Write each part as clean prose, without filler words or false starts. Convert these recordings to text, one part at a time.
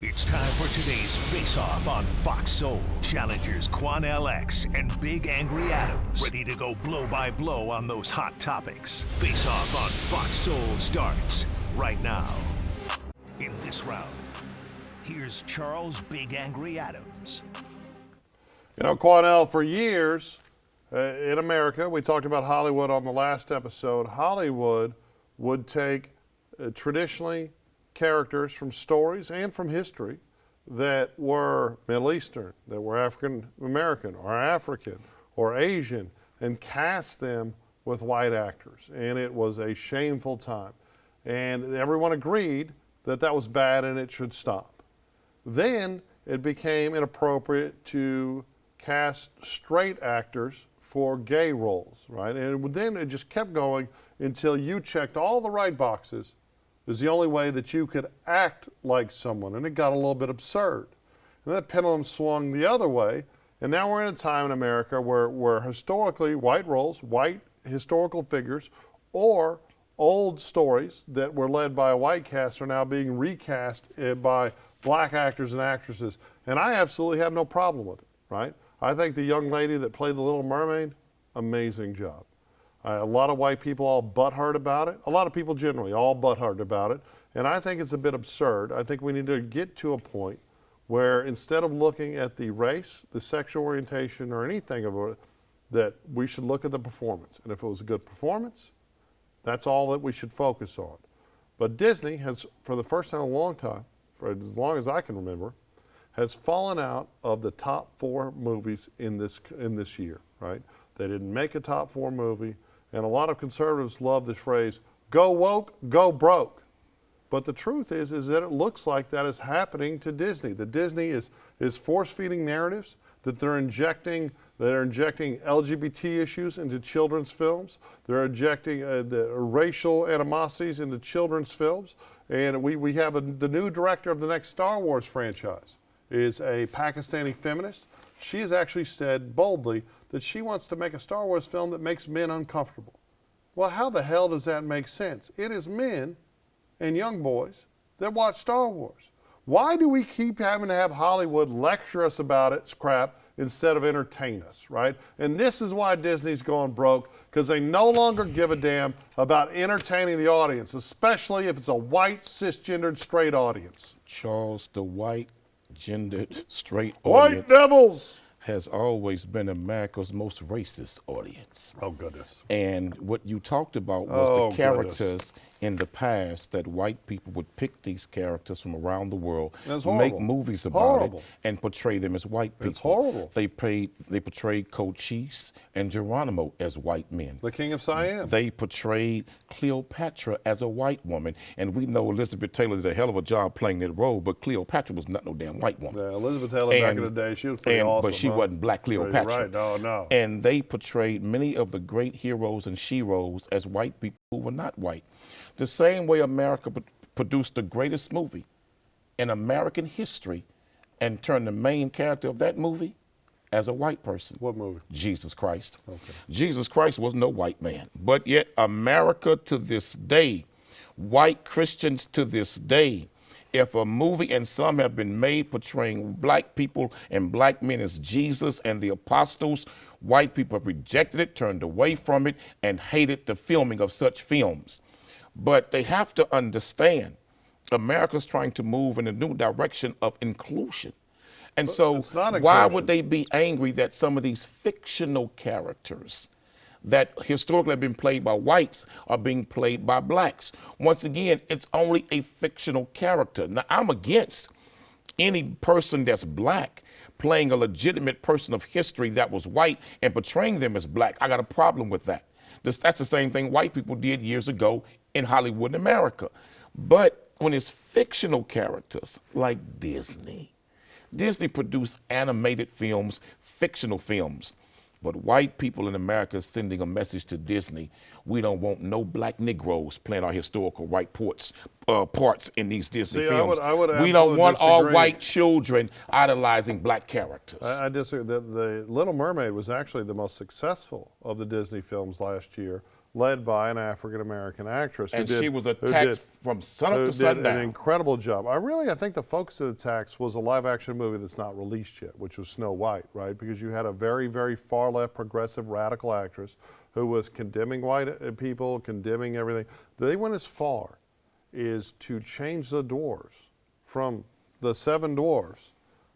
It's time for today's Face-Off on Fox Soul. Challengers Quan LX and Big Angry Adams, ready to go blow by blow on those hot topics. Face-Off on Fox Soul starts right now. In this round, here's Charles Big Angry Adams. You know, Quanell, for years in America, we talked about Hollywood on the last episode. Hollywood would take traditionally characters from stories and from history that were Middle Eastern, that were African American or African or Asian, and cast them with white actors. And it was a shameful time. And everyone agreed that that was bad and it should stop. Then it became inappropriate to cast straight actors for gay roles, right? And then it just kept going until you checked all the right boxes. Is the only way that you could act like someone, and it got a little bit absurd. And that pendulum swung the other way, and now we're in a time in America where historically white roles, white historical figures, or old stories that were led by a white cast are now being recast by black actors and actresses. And I absolutely have no problem with it, right? I think the young lady that played the Little Mermaid, amazing job. A lot of white people all butthurt about it. A lot of people generally all butthurt about it. And I think it's a bit absurd. I think we need to get to a point where instead of looking at the race, the sexual orientation, or anything of it, that we should look at the performance. And if it was a good performance, that's all that we should focus on. But Disney has, for the first time in a long time, for as long as I can remember, has fallen out of the top 4 movies in this year, right? They didn't make a top 4 movie. And a lot of conservatives love this phrase, go woke, go broke. But the truth is that it looks like that is happening to Disney. That Disney is force-feeding narratives, that they're injecting LGBT issues into children's films. They're injecting the racial animosities into children's films. And we have the new director of the next Star Wars franchise is a Pakistani feminist. She has actually said boldly that she wants to make a Star Wars film that makes men uncomfortable. Well, how the hell does that make sense? It is men and young boys that watch Star Wars. Why do we keep having to have Hollywood lecture us about its crap instead of entertain us, right? And this is why Disney's going broke, because they no longer give a damn about entertaining the audience, especially if it's a white, cisgendered, straight audience. Charles, the white, gendered, straight White audience devils! has always been America's most racist audience. Oh, goodness. And what you talked about was the characters goodness. in the past that white people would pick these characters from around the world, That's make horrible. movies about Horrible. it, and portray them as white people. It's horrible. They portrayed Cochise and Geronimo as white men. The King of Siam. They portrayed Cleopatra as a white woman, and we know Elizabeth Taylor did a hell of a job playing that role, but Cleopatra was not no damn white woman. Yeah, Elizabeth Taylor back in the day, she was pretty awesome. But she wasn't Black Cleopatra. Right, no. And they portrayed many of the great heroes and sheroes as white people who were not white. The same way America produced the greatest movie in American history and turned the main character of that movie as a white person. What movie? Jesus Christ. Okay. Jesus Christ was no white man. But yet America to this day, white Christians to this day, if a movie, and some have been made portraying black people and black men as Jesus and the apostles, white people have rejected it, turned away from it, and hated the filming of such films. But they have to understand, America's trying to move in a new direction of inclusion. And so why would they be angry that some of these fictional characters that historically have been played by whites are being played by blacks? Once again, it's only a fictional character. Now, I'm against any person that's black playing a legitimate person of history that was white and portraying them as black. I got a problem with that. That's the same thing white people did years ago in Hollywood and America. But when it's fictional characters like Disney produced animated films, fictional films. But white people in America are sending a message to Disney. We don't want no black Negroes playing our historical white parts in these Disney films. I would we don't want disagree. all white children idolizing black characters. I disagree. The Little Mermaid was actually the most successful of the Disney films last year. led by an African-American actress. And she was attacked from sunup to did sundown. an incredible job. I think the focus of the attacks was a live-action movie that's not released yet, which was Snow White, right? Because you had a very, very far-left, progressive, radical actress who was condemning white people, condemning everything. They went as far as to change the dwarves from the 7 dwarves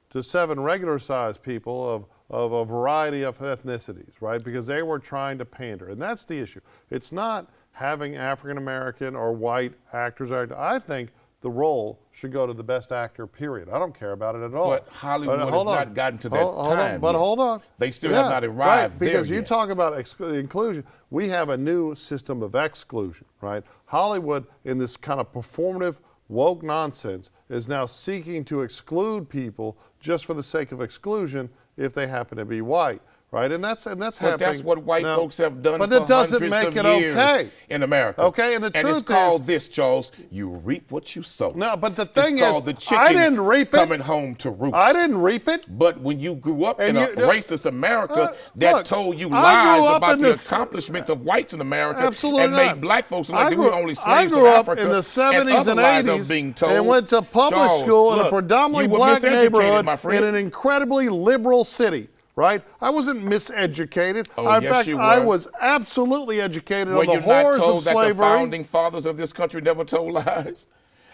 to 7 regular-sized people of a variety of ethnicities, right? Because they were trying to pander. And that's the issue. It's not having African-American or white actors. I think the role should go to the best actor, period. I don't care about it at all. But Hollywood has not gotten to that time. But hold on. They still have not arrived right, there because you yet. talk about inclusion. We have a new system of exclusion, right? Hollywood, in this kind of performative, woke nonsense, is now seeking to exclude people just for the sake of exclusion if they happen to be white, right? And that's happening. But that's what white folks have done but for it doesn't hundreds make of it years okay. in America. Okay, and the truth it's called is, this, Charles. You reap what you sow. No, but the thing it's called is, the chickens I didn't reap it. coming home to roost. I didn't reap it. But when you grew up And in a you- racist America that look, told you I grew lies up about in the this- accomplishments of whites in America Absolutely and not. made black folks look I like they grew- were only I slaves grew of up Africa in the 70s and other lies I'm 80s being told. and went to public Charles, school in look, a predominantly you were black miseducated, neighborhood my friend. in an incredibly liberal city. Right? I wasn't miseducated. Oh, In yes, fact, you were. I was absolutely educated Were on the you not horrors told of that the slavery. founding fathers of this country never told lies?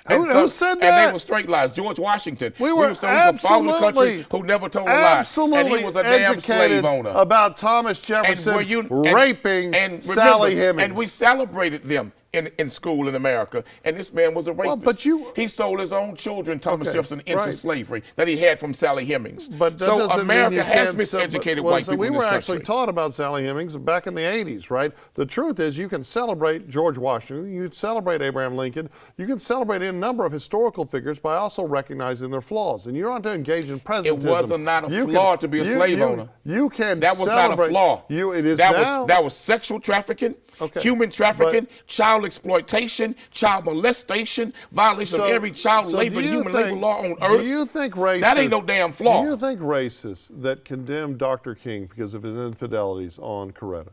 Who said And that? they were straight lies. George Washington. We were someone who founded the country absolutely- who never told a lie. Absolutely And he was a damn educated slave owner. about Thomas Jefferson raping Sally Hemings. And we celebrated them in school in America. And this man was a rapist. but he sold his own children, Thomas Okay, Jefferson, into right. slavery that he had from Sally Hemings. But that so doesn't mean America you has can't- miseducated well, white people we in this were country. actually taught about Sally Hemings back in the 80s, right? The truth is you can celebrate George Washington, you can celebrate Abraham Lincoln, you can celebrate a number of historical figures by also recognizing their flaws. And you don't have to engage in presentism. It was not a flaw to be a slave owner. You can That was celebrate. not a flaw. It is that now. that was sexual trafficking, Okay, human trafficking, but- child exploitation, child molestation, violation of every child labor and human labor law on earth. Do you think racists? That ain't no damn flaw. Do you think racists that condemn Dr. King because of his infidelities on Coretta?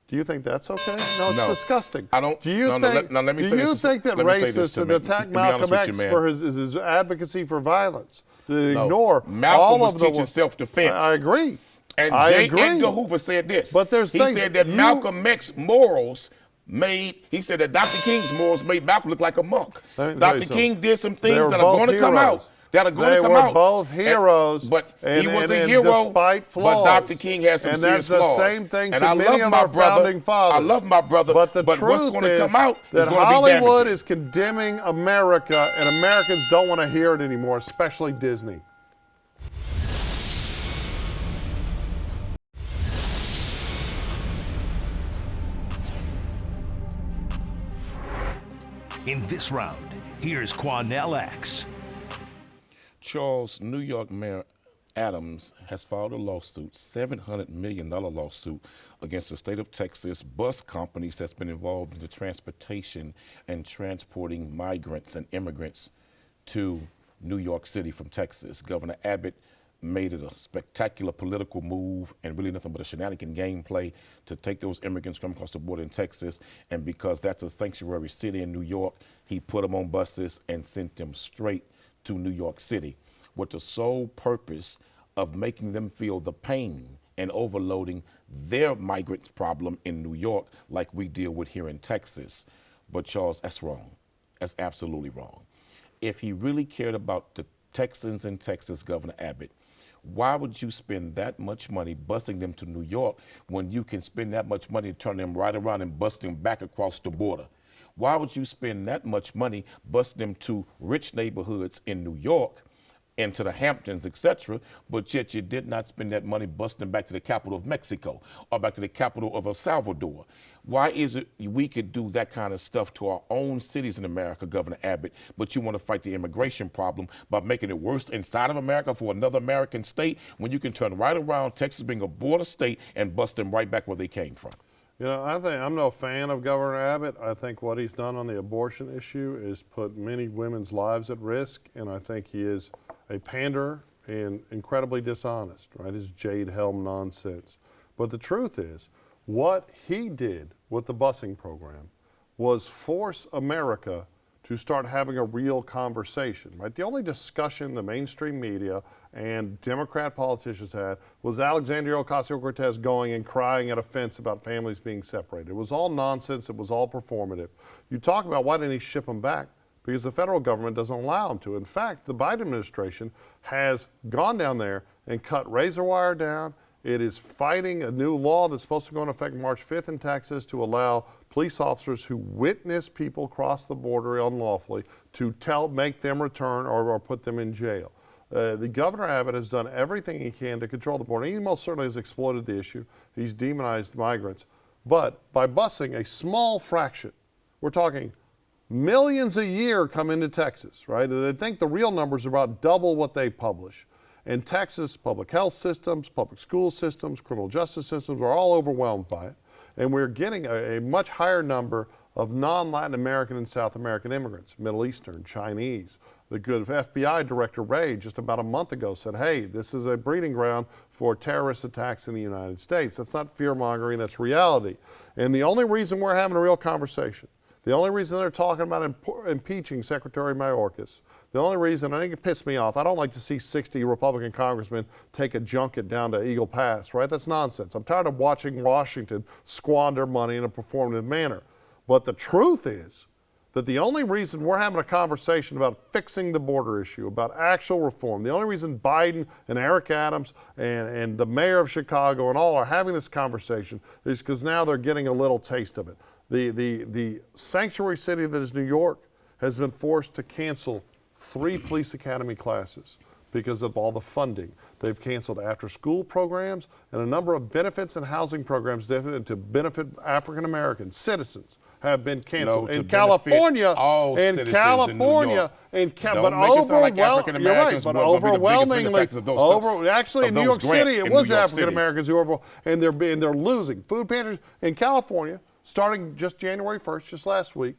Do you think that's okay? No, it's No. disgusting. I don't- Do you no, no, think? let me do say you this- think that let me say this racists to that me. attack To be honest Malcolm with you, X man. for his advocacy for violence, to No. ignore Malcolm all was of the teaching self-defense. I agree. And I J. agree. Edgar Hoover said this. But there's he things said that you- Malcolm X morals he said that Dr. King's morals made Malcolm look like a monk. Let me tell you Dr. something. King did some They things were that are going to both come heroes. out. That are going They to come were out. both heroes, But he was a and hero, despite flaws. but Dr. King has some and serious that's the flaws. same thing and to I many love of my our brother. founding fathers. I love my brother, But the what's truth going to is come out that is going to be Hollywood damaging. is condemning America, and Americans don't want to hear it anymore, especially Disney. In this round, here's Quanell X. Charles, New York Mayor Adams has filed a lawsuit, $700 million lawsuit, against the state of Texas bus companies that's been involved in the transportation and transporting migrants and immigrants to New York City from Texas. Governor Abbott made it a spectacular political move and really nothing but a shenanigan gameplay to take those immigrants from across the border in Texas. And because that's a sanctuary city in New York, he put them on buses and sent them straight to New York City with the sole purpose of making them feel the pain and overloading their migrants problem in New York like we deal with here in Texas. But Charles, that's wrong. That's absolutely wrong. If he really cared about the Texans in Texas, Governor Abbott, why would you spend that much money busing them to New York when you can spend that much money to turn them right around and bust them back across the border? Why would you spend that much money busing them to rich neighborhoods in New York and to the Hamptons, etc., but yet you did not spend that money busting them back to the capital of Mexico or back to the capital of El Salvador? Why is it we could do that kind of stuff to our own cities in America, Governor Abbott, but you want to fight the immigration problem by making it worse inside of America for another American state when you can turn right around Texas being a border state and bust them right back where they came from? You know, I think I'm no fan of Governor Abbott. I think what he's done on the abortion issue is put many women's lives at risk, and I think he is a panderer and incredibly dishonest, right? His Jade Helm nonsense. But the truth is, what he did with the busing program was force America to start having a real conversation, right? The only discussion the mainstream media and Democrat politicians had was Alexandria Ocasio-Cortez going and crying at a fence about families being separated. It was all nonsense. It was all performative. You talk about why didn't he ship them back? Because the federal government doesn't allow them to. In fact, the Biden administration has gone down there and cut razor wire down. It is fighting a new law that's supposed to go into effect March 5th in Texas to allow police officers who witness people cross the border unlawfully to make them return or put them in jail. The Governor Abbott has done everything he can to control the border. He most certainly has exploited the issue. He's demonized migrants. But by busing a small fraction, we're talking millions a year come into Texas, right? They think the real numbers are about double what they publish. And Texas public health systems, public school systems, criminal justice systems are all overwhelmed by it. And we're getting a much higher number of non-Latin American and South American immigrants, Middle Eastern, Chinese. The good FBI Director Ray just about a month ago said, hey, this is a breeding ground for terrorist attacks in the United States. That's not fear-mongering, that's reality. And the only reason we're having a real conversation, the only reason they're talking about impeaching Secretary Mayorkas, the only reason, I think it pissed me off, I don't like to see 60 Republican congressmen take a junket down to Eagle Pass, right? That's nonsense. I'm tired of watching Washington squander money in a performative manner. But the truth is that the only reason we're having a conversation about fixing the border issue, about actual reform, the only reason Biden and Eric Adams and the mayor of Chicago and all are having this conversation is because now they're getting a little taste of it. The sanctuary city that is New York has been forced to cancel 3 police academy classes because of all the funding. They've canceled after-school programs and a number of benefits and housing programs to benefit African American citizens have been canceled. No, in California, all in citizens California, in Don't make it sound like African Americans but will be the biggest overwhelmingly, benefactors of those, actually in New York grants City, it in was New York African City. Americans who were, and they're losing. Food pantries in California, starting just January 1st, just last week,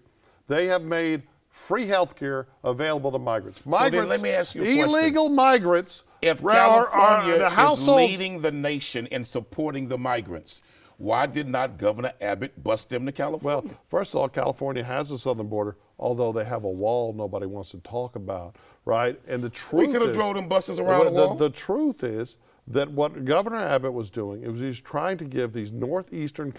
they have made free health care available to migrants. So then let me ask you a question. Illegal migrants If are California the is households. leading the nation in supporting the migrants, why did not Governor Abbott bust them to California? Well, first of all, California has a southern border, although they have a wall nobody wants to talk about, right? And the truth We could have drove them buses around the wall. The truth is that what Governor Abbott was doing, he was trying to give these northeastern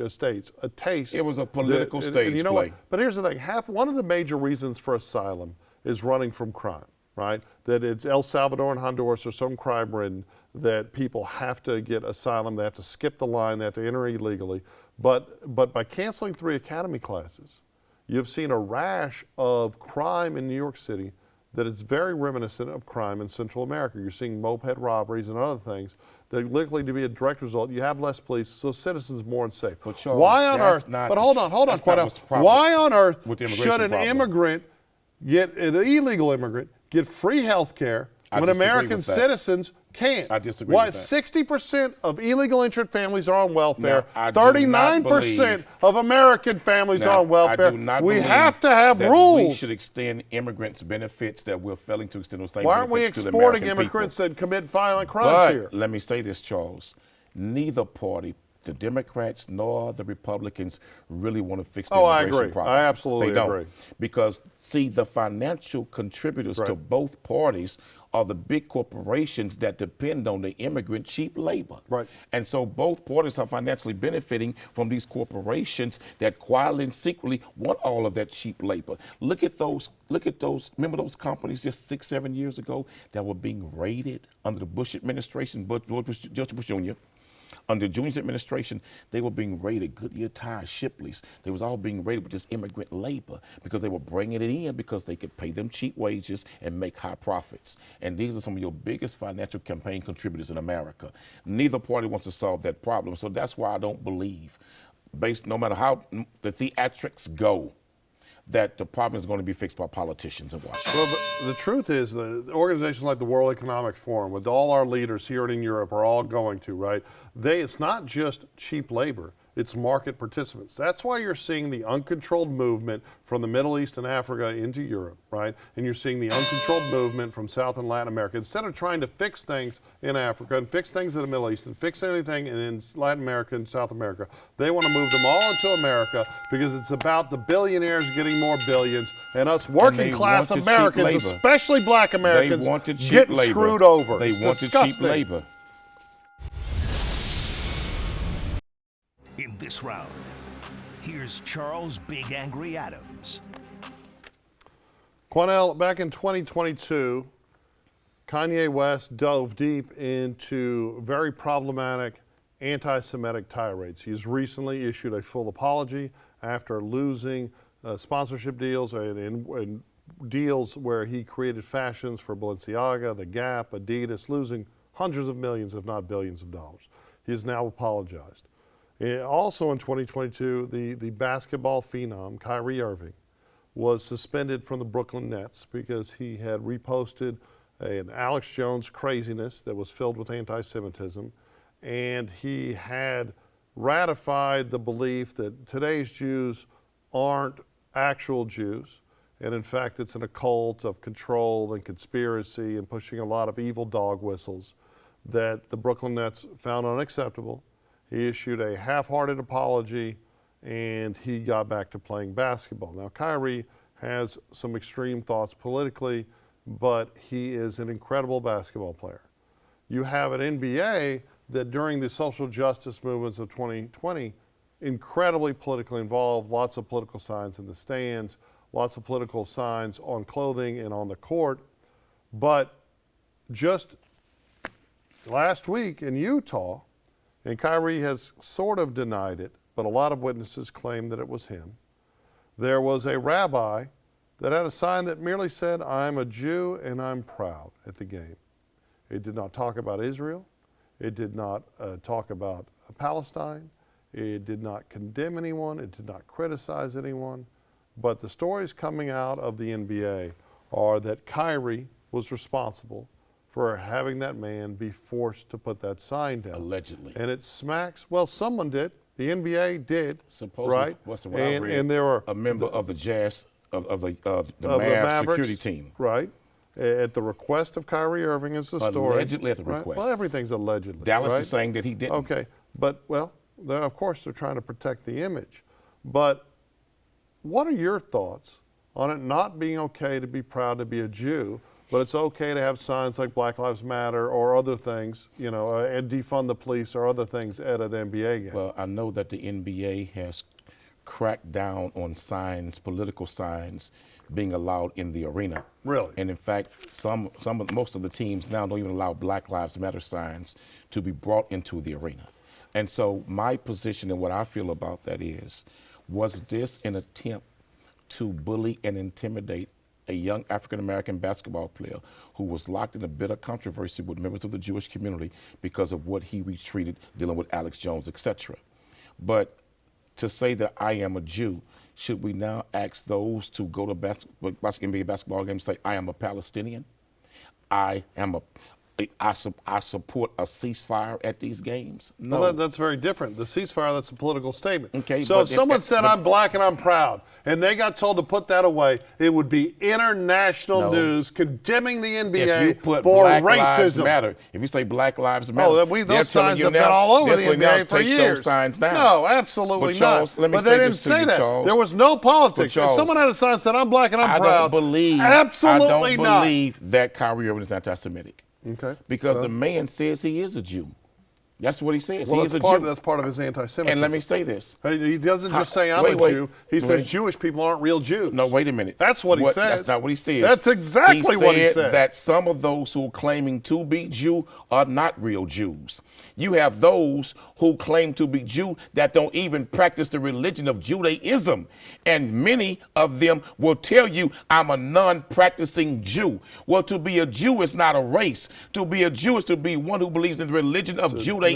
states a taste. It was a political stage you know play. What? But here's the thing: one of the major reasons for asylum is running from crime, right? That it's El Salvador and Honduras are so crime-ridden that people have to get asylum. They have to skip the line. They have to enter illegally. But by canceling 3 academy classes, you've seen a rash of crime in New York City that is very reminiscent of crime in Central America. You're seeing moped robberies and other things that are likely to be a direct result. You have less police, so citizens more unsafe. But Charles, why on that's earth? not But hold on, that's not what's the problem why on earth with the immigration should an problem. immigrant get an illegal immigrant get free health care I when disagree American with that. citizens can't? I disagree Why with that. 60% of illegal entrant families are on welfare. Now, I do not 39% of American families are on welfare. I do not we believe have to have that rules. We should extend immigrants benefits that we're failing to extend those same Why aren't we benefits to the exporting American immigrants people. that commit violent crimes But here? let me say this, Charles. Neither party, the Democrats nor the Republicans, really want to fix the I immigration agree. problem. I absolutely They don't. agree. Because, see, the financial contributors to Right. both parties are the big corporations that depend on the immigrant cheap labor. Right. And so both parties are financially benefiting from these corporations that quietly and secretly want all of that cheap labor. Look at those, remember those companies just 6-7 years ago that were being raided under the Bush administration, George Bush Jr., under Junior's administration, they were being raided. Goodyear Tire, Shipley's, they was all being raided with this immigrant labor because they were bringing it in because they could pay them cheap wages and make high profits. And these are some of your biggest financial campaign contributors in America. Neither party wants to solve that problem. So that's why I don't believe, no matter how the theatrics go, that the problem is going to be fixed by politicians in Washington. Well, but the truth is, the organizations like the World Economic Forum, with all our leaders here and in Europe, are all going to, right? It's not just cheap labor. It's market participants. That's why you're seeing the uncontrolled movement from the Middle East and Africa into Europe, right? And you're seeing the uncontrolled movement from South and Latin America. Instead of trying to fix things in Africa and fix things in the Middle East and fix anything in Latin America and South America, they want to move them all into America because it's about the billionaires getting more billions and us working class Americans, especially black Americans, getting screwed over. They wanted cheap labor. In this round, here's Charles Big Angry Adams. Quanell, back in 2022, Kanye West dove deep into very problematic anti-Semitic tirades. He's recently issued a full apology after losing sponsorship deals and deals where he created fashions for Balenciaga, The Gap, Adidas, losing hundreds of millions, if not billions of dollars. He has now apologized. Also in 2022, the basketball phenom, Kyrie Irving, was suspended from the Brooklyn Nets because he had reposted an Alex Jones craziness that was filled with anti-Semitism, and he had ratified the belief that today's Jews aren't actual Jews, and in fact it's an occult of control and conspiracy and pushing a lot of evil dog whistles that the Brooklyn Nets found unacceptable. He issued a half-hearted apology, and he got back to playing basketball. Now, Kyrie has some extreme thoughts politically, but he is an incredible basketball player. You have an NBA that during the social justice movements of 2020, incredibly politically involved, lots of political signs in the stands, lots of political signs on clothing and on the court. But just last week in Utah, and Kyrie has sort of denied it, but a lot of witnesses claim that it was him. There was a rabbi that had a sign that merely said, "I'm a Jew and I'm proud," at the game. It did not talk about Israel. It did not talk about Palestine. It did not condemn anyone. It did not criticize anyone. But the stories coming out of the NBA are that Kyrie was responsible for having that man be forced to put that sign down. Allegedly. And it smacks, well, someone did. The NBA did. Supposedly, right? And there were a member of the Jazz, of the Mavs security team. Right. At the request of Kyrie Irving is the story. Allegedly at the request. Right? Well, everything's allegedly. Dallas right? is saying that he didn't. Okay. But, well, of course they're trying to protect the image. But what are your thoughts on it not being okay to be proud to be a Jew, but it's okay to have signs like Black Lives Matter or other things, you know, and defund the police or other things at an NBA game? Well, I know that the NBA has cracked down on signs, political signs, being allowed in the arena. Really? And in fact, most of the teams now don't even allow Black Lives Matter signs to be brought into the arena. And so my position and what I feel about that is, was this an attempt to bully and intimidate a young African-American basketball player who was locked in a bit of controversy with members of the Jewish community because of what he retweeted dealing with Alex Jones, etc. But to say that I am a Jew, should we now ask those to go to NBA basketball games and say, I am a Palestinian? I support a ceasefire at these games? No. Well, that's very different. The ceasefire, that's a political statement. Okay, so if someone said, I'm black and I'm proud, and they got told to put that away, it would be international news condemning the NBA if you put for Black racism. Lives Matter, if you say Black Lives Matter, those signs have been all over the NBA for years. Those signs down. No, absolutely but Charles, not. Let me but say they didn't this to say you, that. Charles. There was no politics. Charles, if someone had a sign that said, I'm black and I'm proud, I don't believe that Kyrie Irving is anti-Semitic. Okay. Because the man says he is a Jew. That's what he says. Well, he is a Jew. That's part of his anti-Semitism. And let me say this. He doesn't just say I'm a Jew. He says Jewish people aren't real Jews. No, wait a minute. That's what he says. That's not what he says. That's exactly what he said. That some of those who are claiming to be Jew are not real Jews. You have those who claim to be Jew that don't even practice the religion of Judaism. And many of them will tell you, I'm a non-practicing Jew. Well, to be a Jew is not a race. To be a Jew is to be one who believes in the religion of Judaism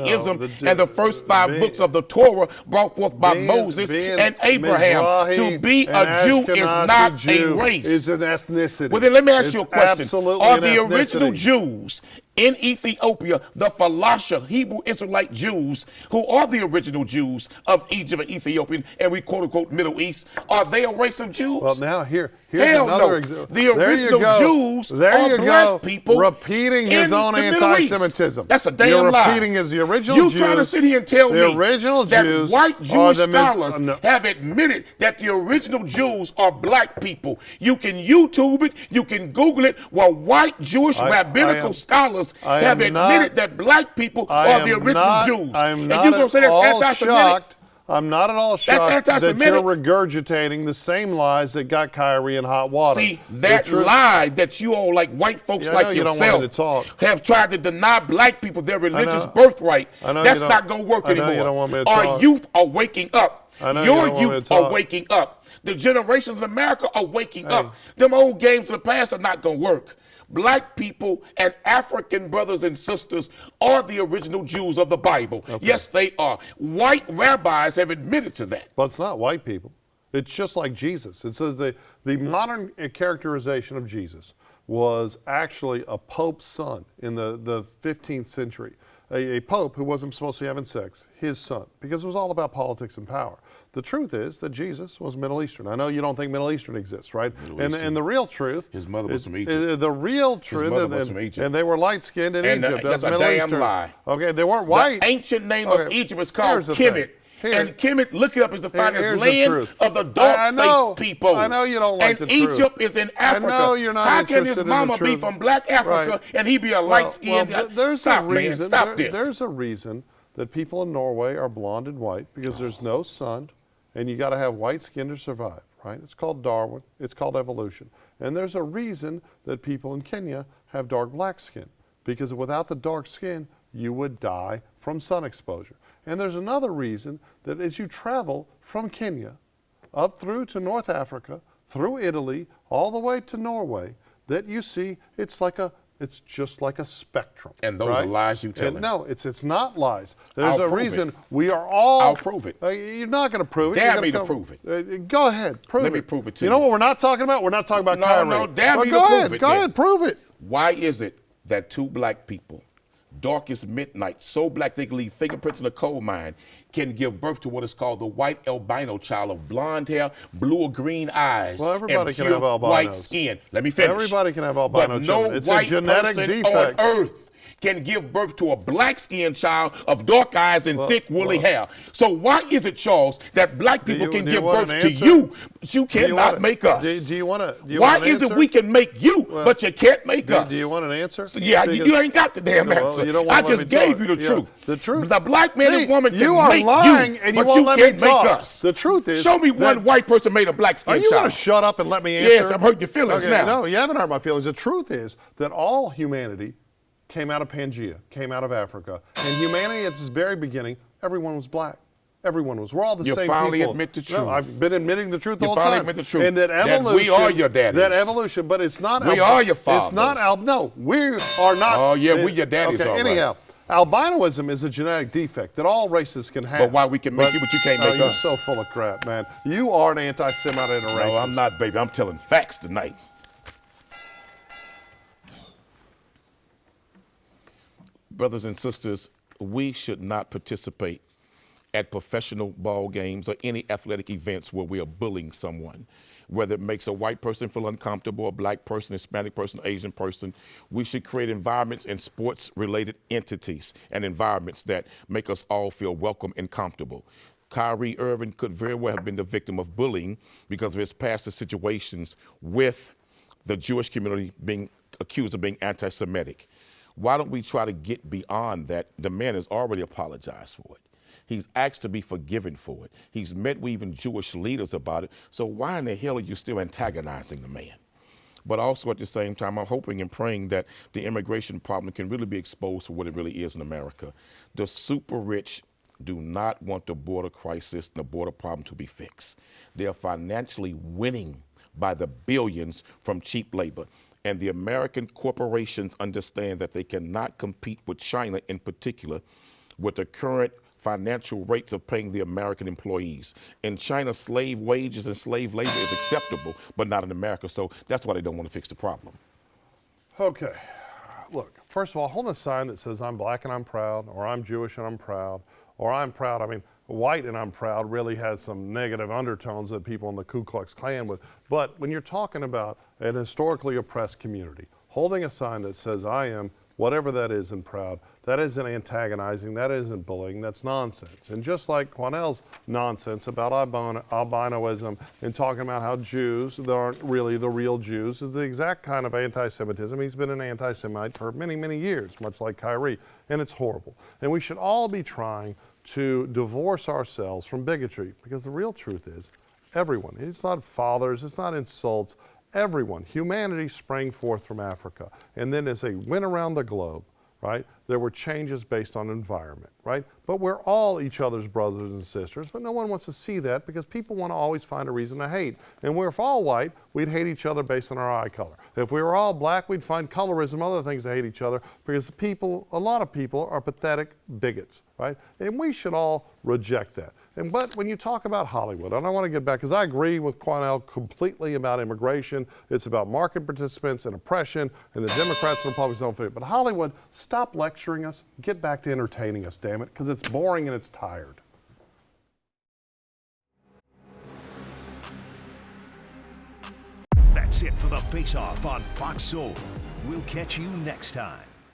and the first 5 books of the Torah brought forth by Moses and Abraham. Mizrahi to be a Jew is not a race. It's an ethnicity. Well, then let me ask you a question. Absolutely Are an the ethnicity. original Jews in Ethiopia, the Falasha, Hebrew Israelite Jews, who are the original Jews of Egypt and Ethiopia, and we quote unquote Middle East, are they a race of Jews? Well, now here's Hell another no. example. The original Jews are black people. Repeating his own anti-Semitism. That's a damn You're lie. repeating the original you Jews. trying to sit here and tell the me original that Jews white Jewish are scholars have admitted that the original Jews are black people. You can YouTube it, you can Google it, where white Jewish rabbinical scholars have admitted that black people are the original Jews. I'm and you gonna say that's anti-Semitic? I'm not at all shocked that you're regurgitating the same lies that got Kyrie in hot water. See, that lie that you all, like white folks like yourself, have tried to deny black people their religious birthright, that's not going to work anymore. You don't want me to Our talk. youth are waking up. Your youth are talk. waking up. The generations in America are waking up. Them old games of the past are not going to work. Black people and African brothers and sisters are the original Jews of the Bible. Okay. Yes, they are. White rabbis have admitted to that. But it's not white people. It's just like Jesus. It says the modern characterization of Jesus was actually a pope's son in the 15th century. A pope who wasn't supposed to be having sex, his son, because it was all about politics and power. The truth is that Jesus was Middle Eastern. I know you don't think Middle Eastern exists, right? And the real truth, his mother was from Egypt. The real truth, his mother was from Egypt. And they were light-skinned in Egypt. That's a damn lie. Okay, they weren't white. The ancient name of Egypt is called Kemet. And Kemet, look it up, is defined as land of the dark-faced people. I know you don't like the truth. And Egypt is in Africa. I know you're not How can his interested mama in the be truth. from black Africa and he be a light-skinned guy? Stop, man. Stop this. There's a reason that people in Norway are blonde and white, because there's no sun, and you got to have white skin to survive, right? It's called Darwin. It's called evolution. And there's a reason that people in Kenya have dark black skin, because without the dark skin, you would die from sun exposure. And there's another reason that as you travel from Kenya up through to North Africa, through Italy, all the way to Norway, that you see it's just like a spectrum. And those are lies you tell. No, it's not lies. There's a reason we are all. I'll prove it. You're not going to prove it. Dare me to prove it. Go ahead, prove it. Let me prove it to you. You know what we're not talking about? We're not talking about Kyrie. No, dare me to prove it. Go ahead, prove it. Why is it that two black people, dark as midnight, so black they can leave fingerprints in a coal mine, can give birth to what is called the white albino child of blonde hair, blue or green eyes, everybody and can pure have albinos. White skin? Let me finish. Everybody can have albino But children. no It's white a genetic person defect. on earth can give birth to a black-skinned child of dark eyes and thick woolly hair. So why is it, Charles, that black people can give birth to you, but you cannot make us? Do you want to? Why is it we can make you, but you can't make us? Do you want an answer? So, yeah, you ain't got the damn answer. I just gave you the truth. The truth. The black man and woman you can are make lying, you, and you but won't you let can't me talk. make us. The truth is, show me one white person made a black-skinned child. Are you going to shut up and let me answer? Yes, I'm hurting your feelings now. No, you haven't hurt my feelings. The truth is that all humanity came out of Pangea, came out of Africa. And humanity at its very beginning, everyone was black. Everyone was. We're all the same people. You finally admit the truth. No, I've been admitting the truth the whole time. You finally admit the truth. And that evolution. That we are your daddies. That evolution, but it's not. We are your fathers. It's not. No, we are not. Oh, yeah, we your daddies, okay, all right. anyhow. Albinoism is a genetic defect that all races can have. But why we can make you, but you can't make us? You're so full of crap, man. You are an anti-Semite and a racist. No, I'm not, baby. I'm telling facts tonight. Brothers and sisters, we should not participate at professional ball games or any athletic events where we are bullying someone. Whether it makes a white person feel uncomfortable, a black person, Hispanic person, Asian person, we should create environments and sports-related entities and environments that make us all feel welcome and comfortable. Kyrie Irving could very well have been the victim of bullying because of his past situations with the Jewish community being accused of being anti-Semitic. Why don't we try to get beyond that? The man has already apologized for it. He's asked to be forgiven for it. He's met with even Jewish leaders about it. So why in the hell are you still antagonizing the man? But also at the same time, I'm hoping and praying that the immigration problem can really be exposed for what it really is in America. The super rich do not want the border crisis and the border problem to be fixed. They are financially winning by the billions from cheap labor. And the American corporations understand that they cannot compete with China in particular with the current financial rates of paying the American employees. In China, slave wages and slave labor is acceptable, but not in America. So that's why they don't want to fix the problem. Okay. look, first of all, holding a sign that says I'm black and I'm proud, or I'm Jewish and I'm proud, or I'm proud, I mean, white and I'm proud really has some negative undertones that people in the Ku Klux Klan would. But when you're talking about an historically oppressed community, holding a sign that says I am whatever that is and proud, that isn't antagonizing, that isn't bullying, that's nonsense. And just like Quanell's nonsense about albinoism and talking about how Jews that aren't really the real Jews is the exact kind of anti-Semitism. He's been an anti-Semite for many, many years, much like Kyrie, and it's horrible. And we should all be trying to divorce ourselves from bigotry, because the real truth is everyone, it's not fathers, it's not insults, everyone, humanity sprang forth from Africa. And then as they went around the globe, right, there were changes based on environment, right? But we're all each other's brothers and sisters, but no one wants to see that because people want to always find a reason to hate. And we're if all white, we'd hate each other based on our eye color. If we were all black, we'd find colorism, other things to hate each other, because people, a lot of people are pathetic bigots, right? And we should all reject that. But when you talk about Hollywood, and I want to get back, because I agree with Quanell completely about immigration. It's about market participants and oppression, and the Democrats and Republicans don't fit. But Hollywood, stop lecturing us. Get back to entertaining us, damn it, because it's boring and it's tired. That's it for the Face-Off on Fox Soul. We'll catch you next time.